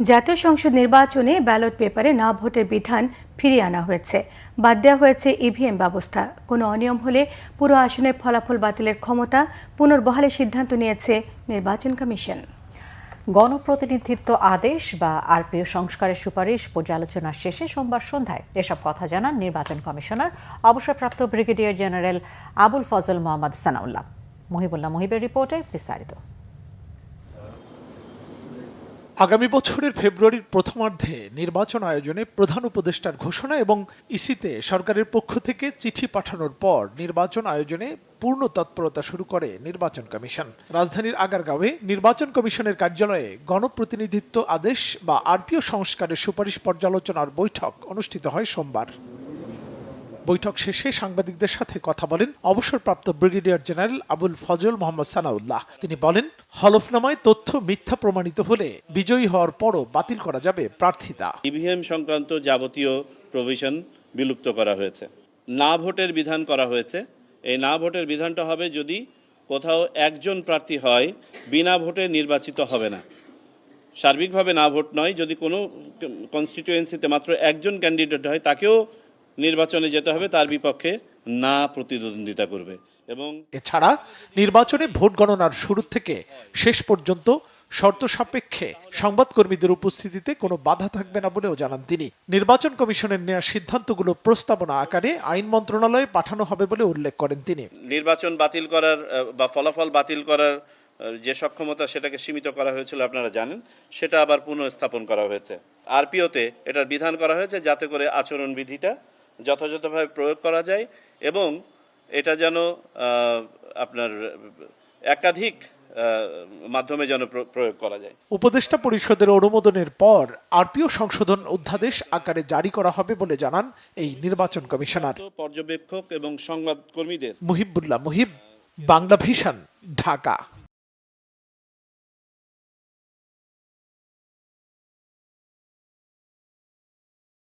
জাতীয় সংসদ নির্বাচনে ব্যালট পেপারে না ভোটের বিধান ফিরিয়ে আনা হয়েছে। বাদ দেওয়া হয়েছে ইভিএম ব্যবস্থা। কোনো অনিয়ম হলে পুরো আসনের ফলাফল বাতিলের ক্ষমতা পুনর্বহালের সিদ্ধান্ত নিয়েছে নির্বাচন কমিশন। গণপ্রতিনিধিত্ব আদেশ বা আরপিও সংস্কারের সুপারিশ পর্যালোচনা শেষে সোমবার সন্ধ্যায় এসব কথা জানান নির্বাচন কমিশনার অবসরপ্রাপ্ত ব্রিগেডিয়ার জেনারেল আবুল ফজল মোহাম্মদ সানাউল্লাহ। মহিবুল্লাহ মহিবের রিপোর্টে বিস্তারিত। আগামী বছরের ফেব্রুয়ারির প্রথমার্ধে নির্বাচন আয়োজনে প্রধান উপদেষ্টার ঘোষণা এবং ইসিতে সরকারের পক্ষ থেকে চিঠি পাঠানোর পর নির্বাচন আয়োজনে পূর্ণ তৎপরতা শুরু করে নির্বাচন কমিশন। রাজধানীর আগারগাঁওয়ে নির্বাচন কমিশনের কার্যালয়ে গণপ্রতিনিধিত্ব আদেশ বা আরপিও সংস্কারের সুপারিশ পর্যালোচনার বৈঠক অনুষ্ঠিত হয় সোমবার। বৈঠক শেষে সাংবাদিকদের সাথে কথা বলেন অবসরপ্রাপ্ত ব্রিগেডিয়ার জেনারেল আবুল ফজল মোহাম্মদ সানাউল্লাহ। তিনি বলেন, হলফনামায় তথ্য মিথ্যা প্রমাণিত হলে বিজয়ী হওয়ার পরও বাতিল করা যাবে প্রার্থিতা। ইভিএম সংক্রান্ত যাবতীয় প্রভিশন বিলুপ্ত করা হয়েছে। না ভোটের বিধান করা হয়েছে। এই না ভোটের বিধানটা হবে যদি কোথাও একজন প্রার্থী হয় বিনা ভোটে নির্বাচিত হবে না। সার্বিকভাবে না ভোট নয়, যদি কোনো কনস্টিটিউয়েন্সিতে মাত্র একজন ক্যান্ডিডেট হয় তাকেও নির্বাচনে যেতে হবে, তার বিপক্ষে না প্রতিদ্বন্দ্বিতা করবে। এবং এছাড়া নির্বাচনে ভোট গণনার শুরু থেকে শেষ পর্যন্ত শর্ত সাপেক্ষে সংবাদকর্মীদের উপস্থিতিতে কোনো বাধা থাকবে না বলেও জানান তিনি। নির্বাচন কমিশনের নেওয়া সিদ্ধান্তগুলো প্রস্তাবনা আকারে আইন মন্ত্রণালয়ে পাঠানো হবে বলে উল্লেখ করেন তিনি। নির্বাচন বাতিল করার বা ফলাফল বাতিল করার যে সক্ষমতা সেটাকে সীমিত করা হয়েছিল আপনারা জানেন, সেটা আবার পুনঃস্থাপন করা হয়েছে। আরপিওতে এটার বিধান করা হয়েছে যাতে করে আচরণবিধিটা যথাযথভাবে প্রয়োগ করা যায় এবং এটা যেন আপনার একাধিক মাধ্যমে যেন প্রয়োগ করা যায়। উপদেষ্টা পরিষদের অনুমোদনের পর আরপিও সংশোধন অধ্যাদেশ আকারে জারি করা হবে বলে জানান এই নির্বাচন কমিশনার। পর্যবেক্ষক এবং সংবাদকর্মীদের মুহিবুল্লাহ মুহিব, বাংলা ভিশন, ঢাকা।